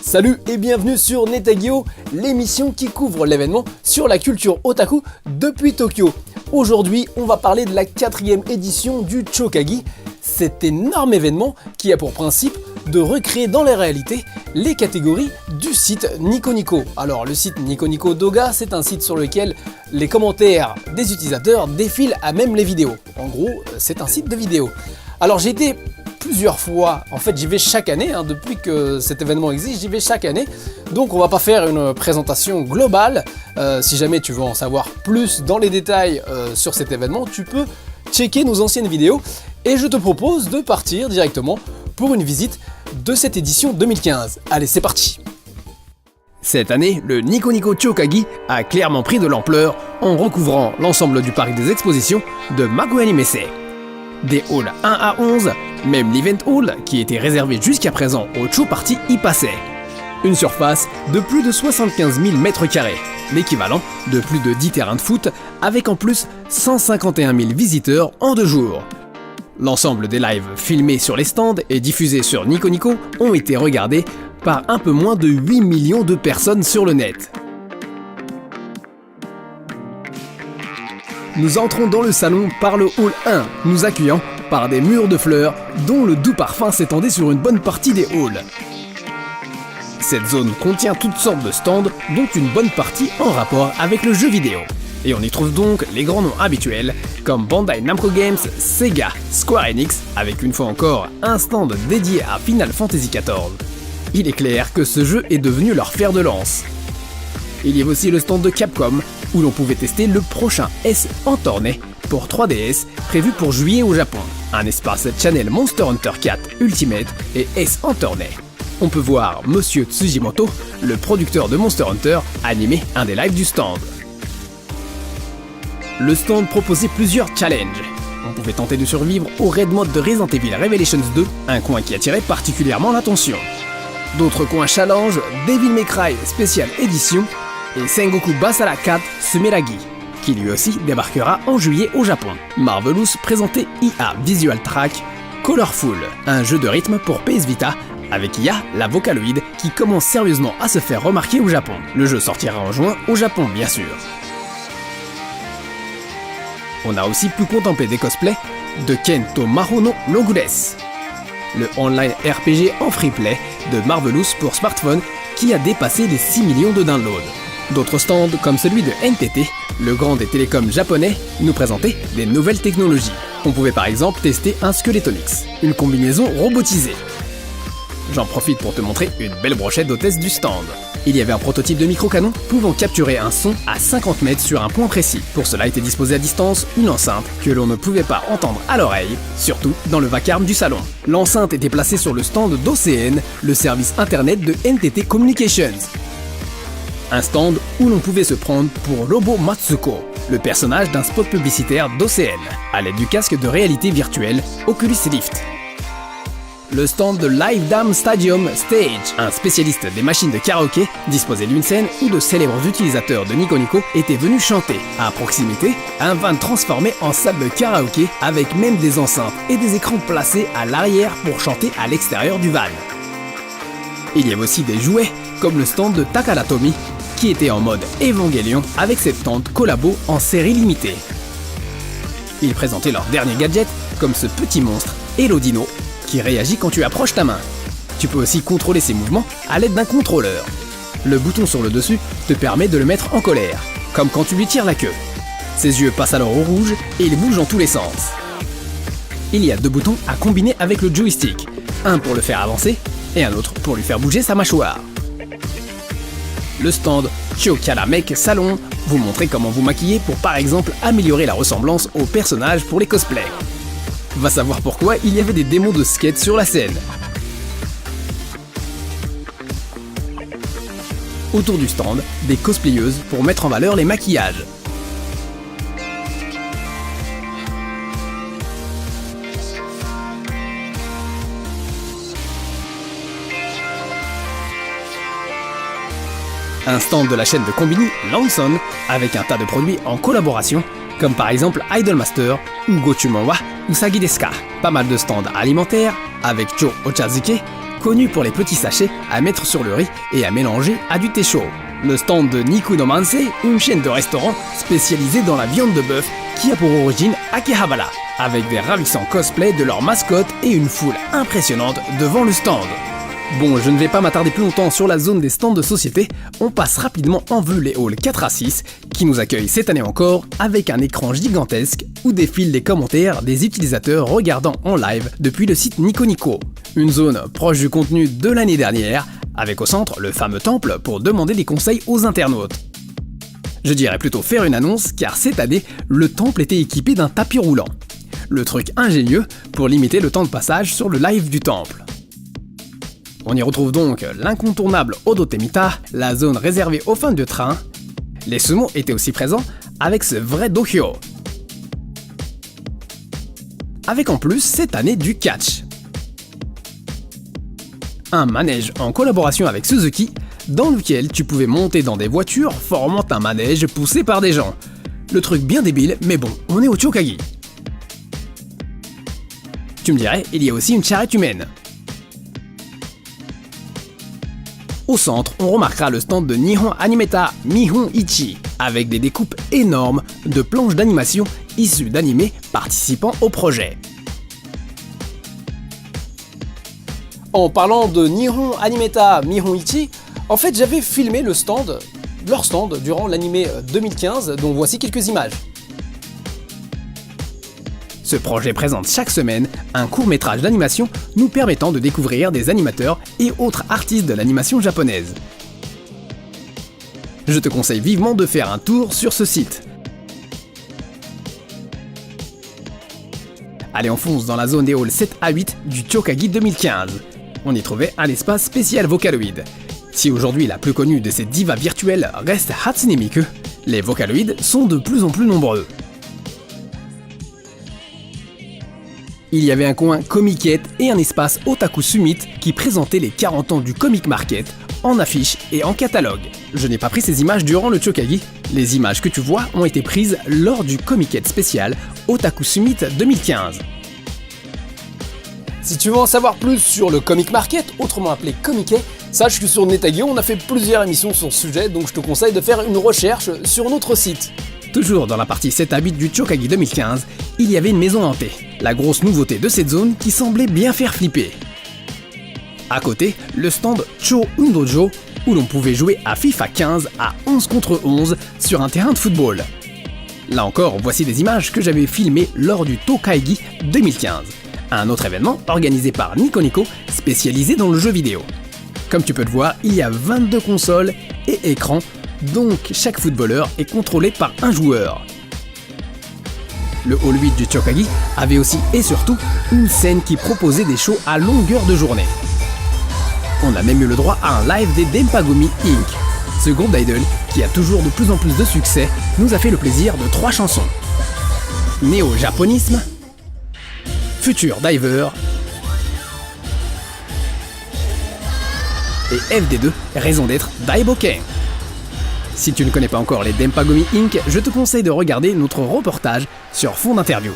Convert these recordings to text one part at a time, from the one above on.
Salut et bienvenue sur Netagio, l'émission qui couvre l'événement sur la culture otaku depuis Tokyo. Aujourd'hui, on va parler de la 4e édition du Chokagi, cet énorme événement qui a pour principe de recréer dans la réalité les catégories du site Nico Nico. Alors le site Nico Nico Doga, c'est un site sur lequel les commentaires des utilisateurs défilent à même les vidéos. En gros, c'est un site de vidéos. Alors j'ai été plusieurs fois, en fait j'y vais chaque année, depuis que cet événement existe, j'y vais chaque année. Donc on va pas faire une présentation globale. Si jamais tu veux en savoir plus dans les détails sur cet événement, tu peux checker nos anciennes vidéos. Et je te propose de partir directement pour une visite de cette édition 2015. Allez, c'est parti! Cette année, le Nico Nico Chokagi a clairement pris de l'ampleur en recouvrant l'ensemble du parc des expositions de Makuhari Messe. Des halls 1 à 11, même l'Event Hall, qui était réservé jusqu'à présent au Cho Party, y passait. Une surface de plus de 75 000 m², l'équivalent de plus de 10 terrains de foot, avec en plus 151 000 visiteurs en 2 jours. L'ensemble des lives filmés sur les stands et diffusés sur Nico Nico ont été regardés par un peu moins de 8 millions de personnes sur le net. Nous entrons dans le salon par le hall 1, nous accueillant par des murs de fleurs dont le doux parfum s'étendait sur une bonne partie des halls. Cette zone contient toutes sortes de stands, dont une bonne partie en rapport avec le jeu vidéo. Et on y trouve donc les grands noms habituels comme Bandai Namco Games, Sega, Square Enix, avec une fois encore un stand dédié à Final Fantasy XIV. Il est clair que ce jeu est devenu leur fer de lance. Il y avait aussi le stand de Capcom, où l'on pouvait tester le prochain S Entornay pour 3DS, prévu pour juillet au Japon. Un espace Channel Monster Hunter 4 Ultimate et S Entornay. On peut voir Monsieur Tsujimoto, le producteur de Monster Hunter, animer un des lives du stand. Le stand proposait plusieurs challenges. On pouvait tenter de survivre au raid mode de Resident Evil Revelations 2, un coin qui attirait particulièrement l'attention. D'autres coins challenge, Devil May Cry Special Edition et Sengoku Basara 4 Sumeragi, qui lui aussi débarquera en juillet au Japon. Marvelous présentait IA Visual Track Colorful, un jeu de rythme pour PS Vita, avec IA, la Vocaloid, qui commence sérieusement à se faire remarquer au Japon. Le jeu sortira en juin au Japon, bien sûr. On a aussi pu contempler des cosplays de Kento Maho no Logures, le online RPG en freeplay de Marvelous pour smartphone qui a dépassé les 6 millions de downloads. D'autres stands, comme celui de NTT, le grand des télécoms japonais, nous présentaient des nouvelles technologies. On pouvait par exemple tester un Skeletonix, une combinaison robotisée. J'en profite pour te montrer une belle brochette d'hôtesse du stand. Il y avait un prototype de micro-canon pouvant capturer un son à 50 mètres sur un point précis. Pour cela était disposée à distance une enceinte que l'on ne pouvait pas entendre à l'oreille, surtout dans le vacarme du salon. L'enceinte était placée sur le stand d'OCN, le service internet de NTT Communications. Un stand où l'on pouvait se prendre pour Lobo Matsuko, le personnage d'un spot publicitaire d'OCN, à l'aide du casque de réalité virtuelle Oculus Rift. Le stand de Live Dam Stadium Stage, un spécialiste des machines de karaoké, disposait d'une scène où de célèbres utilisateurs de Nico Nico étaient venus chanter. À proximité, un van transformé en salle de karaoké avec même des enceintes et des écrans placés à l'arrière pour chanter à l'extérieur du van. Il y avait aussi des jouets, comme le stand de Takara Tomy, qui était en mode Evangelion avec cette tente collabo en série limitée. Ils présentaient leurs derniers gadgets, comme ce petit monstre, Elodino, qui réagit quand tu approches ta main. Tu peux aussi contrôler ses mouvements à l'aide d'un contrôleur. Le bouton sur le dessus te permet de le mettre en colère, comme quand tu lui tires la queue. Ses yeux passent alors au rouge et il bouge dans tous les sens. Il y a 2 boutons à combiner avec le joystick, un pour le faire avancer et un autre pour lui faire bouger sa mâchoire. Le stand Chiokara Make Salon vous montrait comment vous maquiller pour par exemple améliorer la ressemblance aux personnages pour les cosplays. Va savoir pourquoi il y avait des démos de skate sur la scène. Autour du stand, des cosplayeuses pour mettre en valeur les maquillages. Un stand de la chaîne de combini Lawson avec un tas de produits en collaboration, comme par exemple Idolmaster ou Gochumon wa Usagi desu ka. Pas mal de stands alimentaires avec Cho Ochazuke, connu pour les petits sachets à mettre sur le riz et à mélanger à du thé chaud. Le stand de Niku no Manse, une chaîne de restaurants spécialisée dans la viande de bœuf qui a pour origine Akihabara, avec des ravissants cosplays de leurs mascottes et une foule impressionnante devant le stand. Bon, je ne vais pas m'attarder plus longtemps sur la zone des stands de société, on passe rapidement en vue les halls 4 à 6 qui nous accueillent cette année encore avec un écran gigantesque où défilent les commentaires des utilisateurs regardant en live depuis le site Nico Nico. Une zone proche du contenu de l'année dernière, avec au centre le fameux temple pour demander des conseils aux internautes. Je dirais plutôt faire une annonce car cette année, le temple était équipé d'un tapis roulant. Le truc ingénieux pour limiter le temps de passage sur le live du temple. On y retrouve donc l'incontournable Odotemita, la zone réservée aux fans de train. Les sumo étaient aussi présents avec ce vrai dohyo. Avec en plus cette année du catch. Un manège en collaboration avec Suzuki, dans lequel tu pouvais monter dans des voitures formant un manège poussé par des gens. Le truc bien débile, mais bon, on est au Chokagi. Tu me dirais, il y a aussi une charrette humaine. Au centre, on remarquera le stand de Nihon Animeta Mihon Ichi, avec des découpes énormes de planches d'animation issues d'animés participant au projet. En parlant de Nihon Animeta Mihon Ichi, en fait j'avais filmé leur stand durant l'animé 2015, dont voici quelques images. Ce projet présente chaque semaine un court-métrage d'animation nous permettant de découvrir des animateurs et autres artistes de l'animation japonaise. Je te conseille vivement de faire un tour sur ce site. Allez, on fonce dans la zone des halls 7 à 8 du Chokagi 2015. On y trouvait un espace spécial Vocaloid. Si aujourd'hui la plus connue de ces divas virtuelles reste Hatsune Miku, les Vocaloids sont de plus en plus nombreux. Il y avait un coin Comiquette et un espace Otaku Summit qui présentait les 40 ans du Comic Market en affiche et en catalogue. Je n'ai pas pris ces images durant le Chokagi, les images que tu vois ont été prises lors du Comiquette spécial Otaku Summit 2015. Si tu veux en savoir plus sur le Comic Market, autrement appelé Comiquet, sache que sur Netagio on a fait plusieurs émissions sur ce sujet, donc je te conseille de faire une recherche sur notre site. Toujours dans la partie 7 à 8 du Chokagi 2015, il y avait une maison hantée, la grosse nouveauté de cette zone qui semblait bien faire flipper. À côté, le stand Cho Undojo, où l'on pouvait jouer à FIFA 15 à 11 contre 11 sur un terrain de football. Là encore, voici des images que j'avais filmées lors du Tokaigi 2015, un autre événement organisé par Nico Nico spécialisé dans le jeu vidéo. Comme tu peux le voir, il y a 22 consoles et écrans, donc chaque footballeur est contrôlé par un joueur. Le Hall 8 du Chokagi avait aussi et surtout une scène qui proposait des shows à longueur de journée. On a même eu le droit à un live des Denpagumi Inc. Ce groupe d'idol, qui a toujours de plus en plus de succès, nous a fait le plaisir de 3 chansons. Néo-japonisme, Future Diver et FD2, raison d'être Daiboken. Si tu ne connais pas encore les Denpagumi Inc., je te conseille de regarder notre reportage sur fond d'interview.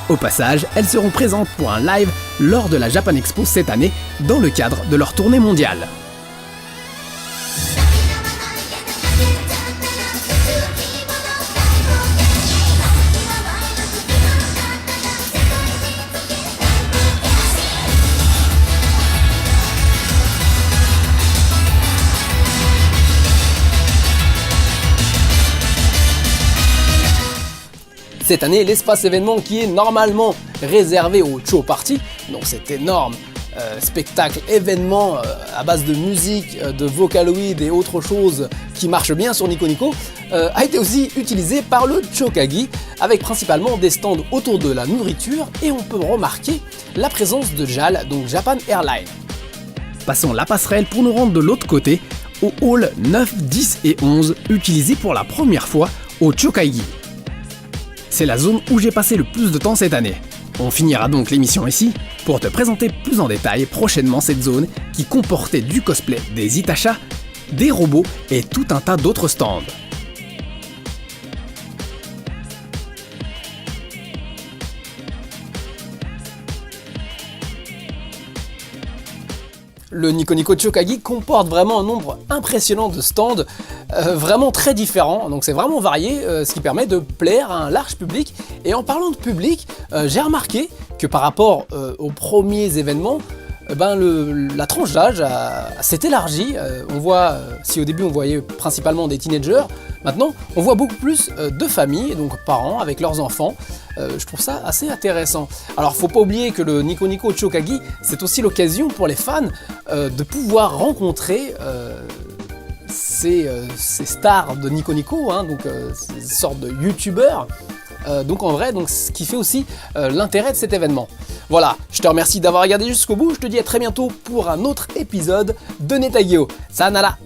Au passage, elles seront présentes pour un live lors de la Japan Expo cette année, dans le cadre de leur tournée mondiale. Cette année, l'espace événement qui est normalement réservé au Cho Party, donc cet énorme spectacle événement à base de musique, de Vocaloid et autres choses qui marchent bien sur Nico Nico, a été aussi utilisé par le Chokagi, avec principalement des stands autour de la nourriture, et on peut remarquer la présence de JAL, donc Japan Airlines. Passons la passerelle pour nous rendre de l'autre côté, au hall 9, 10 et 11, utilisé pour la première fois au Chokagi. C'est la zone où j'ai passé le plus de temps cette année. On finira donc l'émission ici pour te présenter plus en détail prochainement cette zone qui comportait du cosplay des Itasha, des robots et tout un tas d'autres stands. Le Nico Nico Chokagi comporte vraiment un nombre impressionnant de stands, vraiment très différents, donc c'est vraiment varié, ce qui permet de plaire à un large public. Et en parlant de public, j'ai remarqué que par rapport aux premiers événements, la tranche d'âge s'est élargie. On voit, si au début on voyait principalement des teenagers, maintenant on voit beaucoup plus de familles, donc parents avec leurs enfants. Je trouve ça assez intéressant. Alors faut pas oublier que le Nico Nico Chokagi, c'est aussi l'occasion pour les fans de pouvoir rencontrer ces stars de Nico Nico, hein, donc ces sortes de youtubeurs. Donc en vrai, ce qui fait aussi l'intérêt de cet événement. Voilà, je te remercie d'avoir regardé jusqu'au bout, je te dis à très bientôt pour un autre épisode de Netageo. Sanara!